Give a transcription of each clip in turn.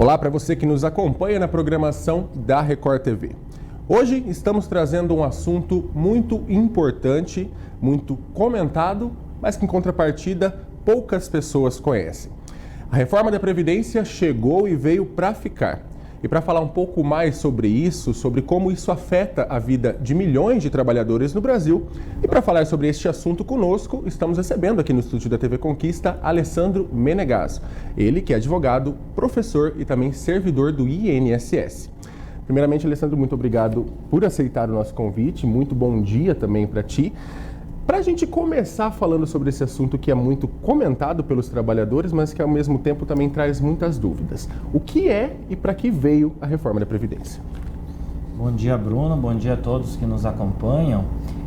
Olá para você que nos acompanha na programação da Record TV. Hoje estamos trazendo um assunto muito importante, muito comentado, mas que em contrapartida poucas pessoas conhecem. A reforma da Previdência chegou e veio para ficar. E para falar um pouco mais sobre isso, sobre como isso afeta a vida de milhões de trabalhadores no Brasil, e para falar sobre este assunto conosco, estamos recebendo aqui no estúdio da TV Conquista Alessandro Menegasso. Ele que é advogado, professor e também servidor do INSS. Primeiramente, Alessandro, muito obrigado por aceitar o nosso convite. Muito bom dia também para ti. Para a gente começar falando sobre esse assunto que é muito comentado pelos trabalhadores, mas que ao mesmo tempo também traz muitas dúvidas. O que é e para que veio a reforma da Previdência? Bom dia, Bruno. Bom dia a todos que nos acompanham.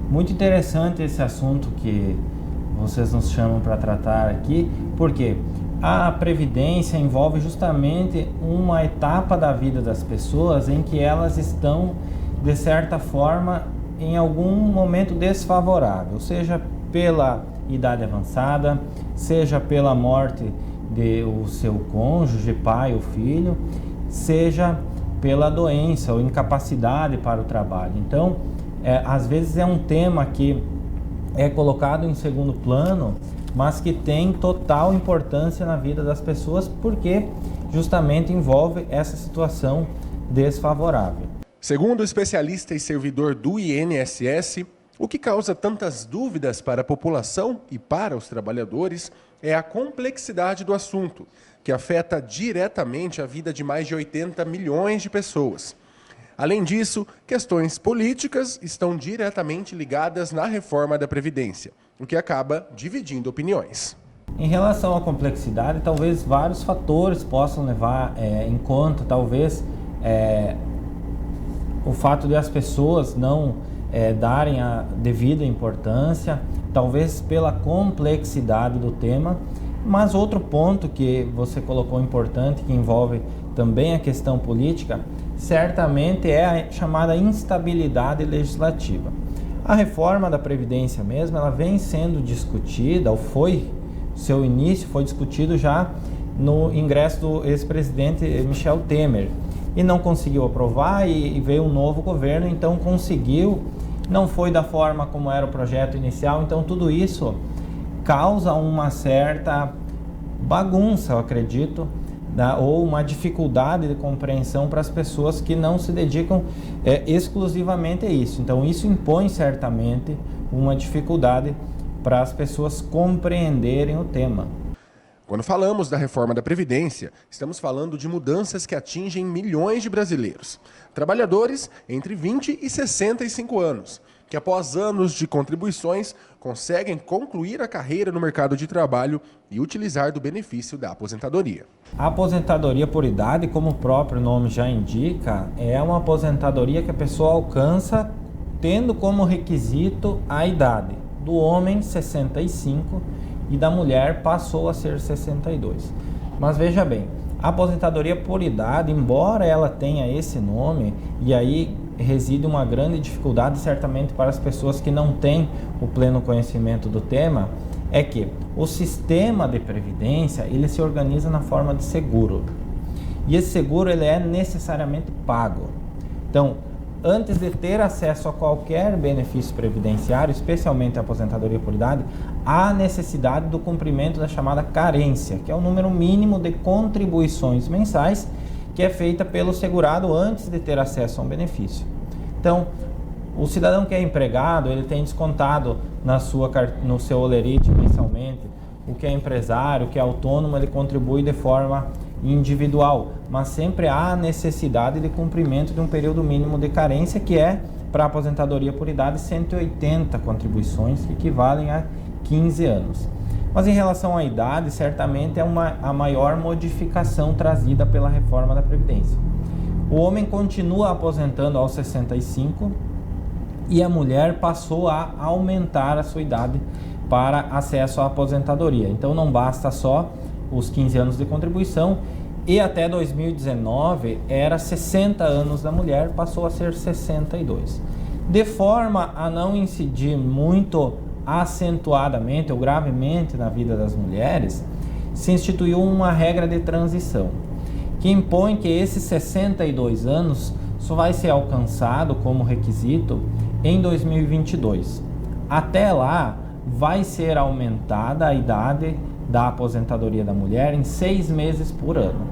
Muito interessante esse assunto que vocês nos chamam para tratar aqui, porque a Previdência envolve justamente uma etapa da vida das pessoas em que elas estão, de certa forma, em algum momento desfavorável, seja pela idade avançada, seja pela morte do seu cônjuge, pai ou filho, seja pela doença ou incapacidade para o trabalho. Então, às vezes é um tema que é colocado em segundo plano, mas que tem total importância na vida das pessoas, porque justamente envolve essa situação desfavorável. Segundo o especialista e servidor do INSS, o que causa tantas dúvidas para a população e para os trabalhadores é a complexidade do assunto, que afeta diretamente a vida de mais de 80 milhões de pessoas. Além disso, questões políticas estão diretamente ligadas na reforma da Previdência, o que acaba dividindo opiniões. Em relação à complexidade, talvez vários fatores possam levar em conta, talvez o fato de as pessoas não darem a devida importância, talvez pela complexidade do tema, mas outro ponto que você colocou importante, que envolve também a questão política, certamente é a chamada instabilidade legislativa. A reforma da Previdência mesmo, ela vem sendo discutida, ou seu início foi discutido já no ingresso do ex-presidente Michel Temer, e não conseguiu aprovar, e veio um novo governo, então conseguiu, não foi da forma como era o projeto inicial, então tudo isso causa uma certa bagunça, eu acredito, ou uma dificuldade de compreensão para as pessoas que não se dedicam exclusivamente a isso. Então isso impõe certamente uma dificuldade para as pessoas compreenderem o tema. Quando falamos da reforma da Previdência, estamos falando de mudanças que atingem milhões de brasileiros. Trabalhadores entre 20 e 65 anos, que após anos de contribuições conseguem concluir a carreira no mercado de trabalho e utilizar do benefício da aposentadoria. A aposentadoria por idade, como o próprio nome já indica, é uma aposentadoria que a pessoa alcança tendo como requisito a idade. Do homem, 65, e da mulher passou a ser 62. Mas veja bem, a aposentadoria por idade, embora ela tenha esse nome, e aí reside uma grande dificuldade certamente para as pessoas que não têm o pleno conhecimento do tema, é que o sistema de previdência, ele se organiza na forma de seguro. E esse seguro, ele é necessariamente pago. Então, antes de ter acesso a qualquer benefício previdenciário, especialmente a aposentadoria por idade, há necessidade do cumprimento da chamada carência, que é o número mínimo de contribuições mensais que é feita pelo segurado antes de ter acesso a um benefício. Então, o cidadão que é empregado, ele tem descontado no seu holerite mensalmente. O que é empresário, o que é autônomo, ele contribui de forma individual, mas sempre há necessidade de cumprimento de um período mínimo de carência, que é, para a aposentadoria por idade, 180 contribuições, que equivalem a 15 anos. Mas em relação à idade, certamente é a maior modificação trazida pela reforma da Previdência. O homem continua aposentando aos 65 e a mulher passou a aumentar a sua idade para acesso à aposentadoria. Então não basta só os 15 anos de contribuição, e até 2019 era 60 anos da mulher, passou a ser 62. De forma a não incidir muito acentuadamente ou gravemente na vida das mulheres, se instituiu uma regra de transição, que impõe que esses 62 anos só vai ser alcançado como requisito em 2022. Até lá, vai ser aumentada a idade da aposentadoria da mulher em 6 meses por ano.